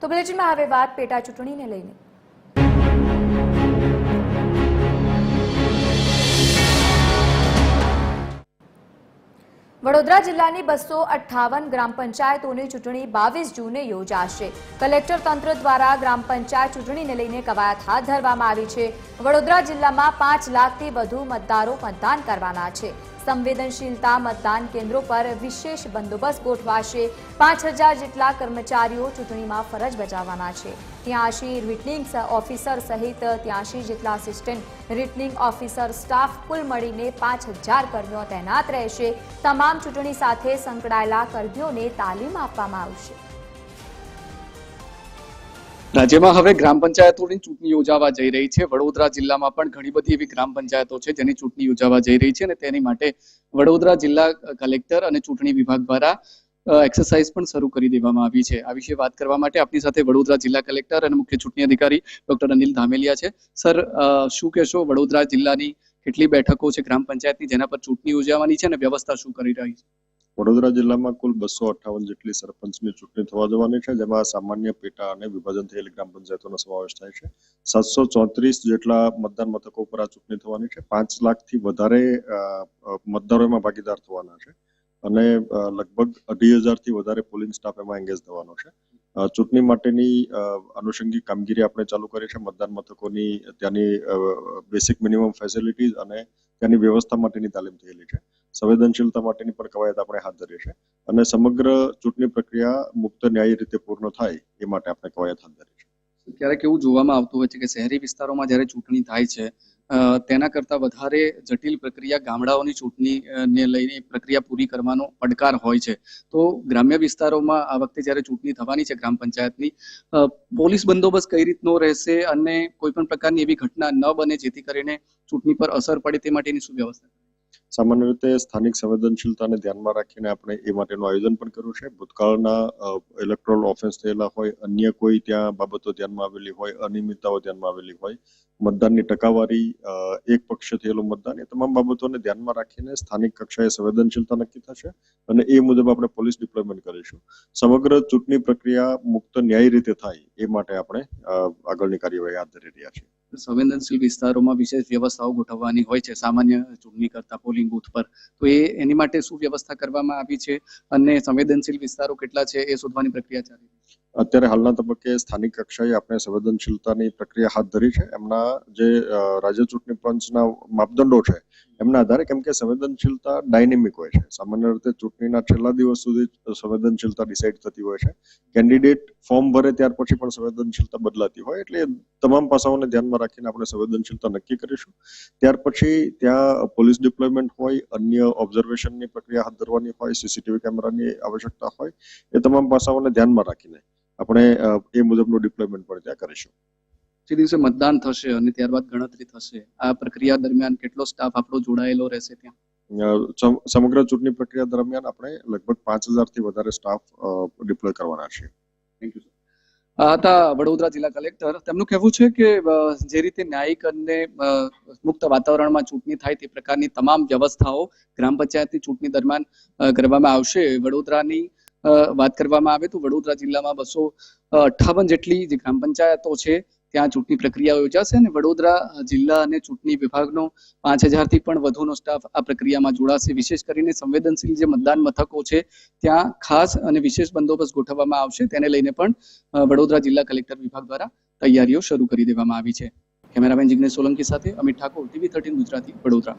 તો બુલેટિનમાં હવે વાત પેટા ચૂંટણીને લઈને। વડોદરા જિલ્લાની 258 ગ્રામ પંચાયતોની ચૂંટણી 22 જૂને યોજાશે। કલેક્ટર તંત્ર દ્વારા ગ્રામ પંચાયત ચૂંટણીને લઈને કવાયત હાથ ધરવામાં આવી છે। વડોદરા જિલ્લામાં 5 લાખથી વધુ મતદારો મતદાન કરવાના છે। સંવેદનશીલતા મતદાન કેન્દ્રો પર વિશેષ બંદોબસ્ત ગોઠવાશે। 5000 જેટલા કર્મચારીઓ ચૂંટણીમાં ફરજ બજાવવાના છે। 83 રિટર્નિંગ ઓફિસર સહિત 83 જેટલા આસિસ્ટન્ટ રિટર્નિંગ ઓફિસર સ્ટાફ કુલ મળીને 5000 કર્મીઓ તૈનાત રહેશે। તમામ ચૂંટણી સાથે સંકળાયેલા કર્મીઓને તાલીમ આપવામાં આવશે। રાજ્યમાં હવે ગ્રામ પંચાયતોની ચૂંટણી યોજાવા જઈ રહી છે। વડોદરા જિલ્લામાં પણ ઘણી બધી એવી ગ્રામ પંચાયતો છે જેની ચૂંટણી યોજાવા જઈ રહી છે અને તેની માટે વડોદરા જિલ્લા કલેક્ટર અને ચૂંટણી વિભાગ દ્વારા એક્સરસાઇઝ પણ શરૂ કરી દેવામાં આવી છે। આ વિશે વાત કરવા માટે આપણી સાથે વડોદરા જિલ્લા કલેક્ટર અને મુખ્ય ચૂંટણી અધિકારી ડોક્ટર અનિલ ધામેલિયા છે। સર, શું કહેશો, વડોદરા જિલ્લાની કેટલી બેઠકો છે ગ્રામ પંચાયતની જેના પર ચૂંટણી યોજાવાની છે અને વ્યવસ્થા શું કરી રહી છે? વડોદરા જિલ્લામાં કુલ 258 જેટલી સરપંચની ચૂંટણી થવા જવાની છે, જેમાં સામાન્ય પેટા અને વિભાજન થયેલી ગ્રામ પંચાયતોનો સમાવેશ થાય છે। 734 જેટલા મતદાન મથકો પર આ ચૂંટણી થવાની છે। 5 લાખથી વધારે મતદારો એમાં ભાગીદાર થવાના છે અને લગભગ 2,500 થી વધારે પોલિંગ સ્ટાફ એમાં એંગેજ થવાનો છે। ચૂંટણી માટેની આનુષંગિક કામગીરી આપણે ચાલુ કરી છે। મતદાન મથકોની ત્યાંની બેસિક મિનિમમ ફેસિલિટીઝ અને ત્યાંની વ્યવસ્થા માટેની તાલીમ થયેલી છે। સંવેદનશીલતા માટેની પણ કવાયત આપણે હાથ ધરી છે અને સમગ્ર ચૂંટણી પ્રક્રિયા મુક્ત ન્યાયી રીતે પૂર્ણ થાય એ માટે આપણે કવાયત હાથ ધરી છે। ક્યારેક એવું જોવામાં આવતું હોય છે કે શહેરી વિસ્તારોમાં જ્યારે ચૂંટણી થાય છે તેના કરતાં વધારે જટિલ પ્રક્રિયા ગામડાઓની ચૂંટણીને લઈને પ્રક્રિયા પૂરી કરવાનો પડકાર હોય છે। તો ગ્રામ્ય વિસ્તારોમાં આ વખતે જ્યારે ચૂંટણી થવાની છે ગ્રામ પંચાયતની, પોલીસ બંદોબસ્ત કઈ રીતનો રહેશે અને કોઈ પણ પ્રકારની એવી ઘટના ન બને જેથી કરીને ચૂંટણી પર અસર પડે તે માટેની શું વ્યવસ્થા? સામાન્ય રીતે સ્થાનિક સંવેદનશીલતાને ધ્યાનમાં રાખીને આપણે એ માટેનું આયોજન પણ કર્યું છે। ભૂતકાળના ઇલેક્ટોરલ ઓફેન્સ થયેલા હોય, અન્ય કોઈ ત્યાં બાબતો ધ્યાનમાં આવેલી હોય, અનિયમિતતાઓ ધ્યાનમાં આવેલી હોય, મતદાનની ટકાવારી, એક પક્ષે થયેલું મતદાન, એ તમામ બાબતોને ધ્યાનમાં રાખીને સ્થાનિક કક્ષાએ સંવેદનશીલતા નક્કી થશે અને એ મુજબ આપણે પોલીસ ડિપ્લોયમેન્ટ કરીશું। સમગ્ર ચૂંટણી પ્રક્રિયા મુક્ત ન્યાયી રીતે થાય એ માટે આપણે આગળની કાર્યવાહી હાથ ધરી રહ્યા છીએ। સંવેદનશીલ વિસ્તારોમાં વિશેષ વ્યવસ્થાઓ ગોઠવવાની હોય છે સામાન્ય ચૂંટણી કરતા પોલિંગ બૂથ પર, તો એની માટે શું વ્યવસ્થા કરવામાં આવી છે અને સંવેદનશીલ વિસ્તારો કેટલા છે એ શોધવાની પ્રક્રિયા ચાલી રહી છે? અત્યારે હાલના તબક્કે સ્થાનિક કક્ષાએ આપણે સંવેદનશીલતાની પ્રક્રિયા હાથ ધરી છે। એમના જે રાજ્ય ચૂંટણી પંચના માપદંડો છે એમના આધારે, કેમ કે સંવેદનશીલતા ડાયનેમિક હોય છે। સામાન્ય રીતે ચૂંટણીના છેલ્લા દિવસ સુધી સંવેદનશીલતા ડિસાઇડ થતી હોય છે। કેન્ડિડેટ ફોર્મ ભરે ત્યાર પછી પણ સંવેદનશીલતા બદલાતી હોય, એટલે તમામ પાસાઓને ધ્યાનમાં રાખીને આપણે સંવેદનશીલતા નક્કી કરીશું। ત્યાર પછી ત્યાં પોલીસ ડિપ્લોયમેન્ટ હોય, અન્ય ઓબ્ઝર્વેશનની પ્રક્રિયા હાથ ધરવાની હોય, સીસીટીવી કેમેરાની આવશ્યકતા હોય, એ તમામ પાસાઓને ધ્યાનમાં રાખીને આપણે એ મુજબનું ડિપ્લોયમેન્ટ પણ ત્યાં કરીશું। જે દિવસે મતદાન થશે અને ત્યારબાદ ગણતરી થશે, આ પ્રક્રિયા દરમિયાન કેટલો સ્ટાફ આપણો જોડાયેલો રહેશે ત્યાં? સમગ્ર ચૂંટણી પ્રક્રિયા દરમિયાન આપણે લગભગ 5000 થી વધારે સ્ટાફ ડિપ્લોય કરવાના છીએ। Thank you sir. આ હતા વડોદરા જિલ્લા કલેક્ટર। તેમનું કહેવું છે કે જે રીતે ન્યાયિક અને મુક્ત વાતાવરણમાં ચૂંટણી થાય તે પ્રકારની તમામ વ્યવસ્થાઓ ગ્રામ પંચાયતની ચૂંટણી દરમિયાન કરવામાં આવશે। વડોદરાની વાત કરવામાં આવે તો વડોદરા જિલ્લામાં 258 જેટલી જે ગ્રામ પંચાયતો છે ત્યાં ચૂંટણી પ્રક્રિયા યોજાશે અને વડોદરા જિલ્લા અને ચૂંટણી વિભાગનો 5000 થી પણ વધુનો સ્ટાફ આ પ્રક્રિયામાં જોડાશે। વિશેષ કરીને સંવેદનશીલ જે મતદાન મથકો છે ત્યાં ખાસ અને વિશેષ બંદોબસ્ત ગોઠવવામાં આવશે। તેને લઈને પણ વડોદરા જિલ્લા કલેક્ટર વિભાગ દ્વારા તૈયારીઓ શરૂ કરી દેવામાં આવી છે। કેમેરામેન જિગ્નેશ સોલંકી સાથે અમિત ઠાકોર, TV13 ગુજરાતી, વડોદરા।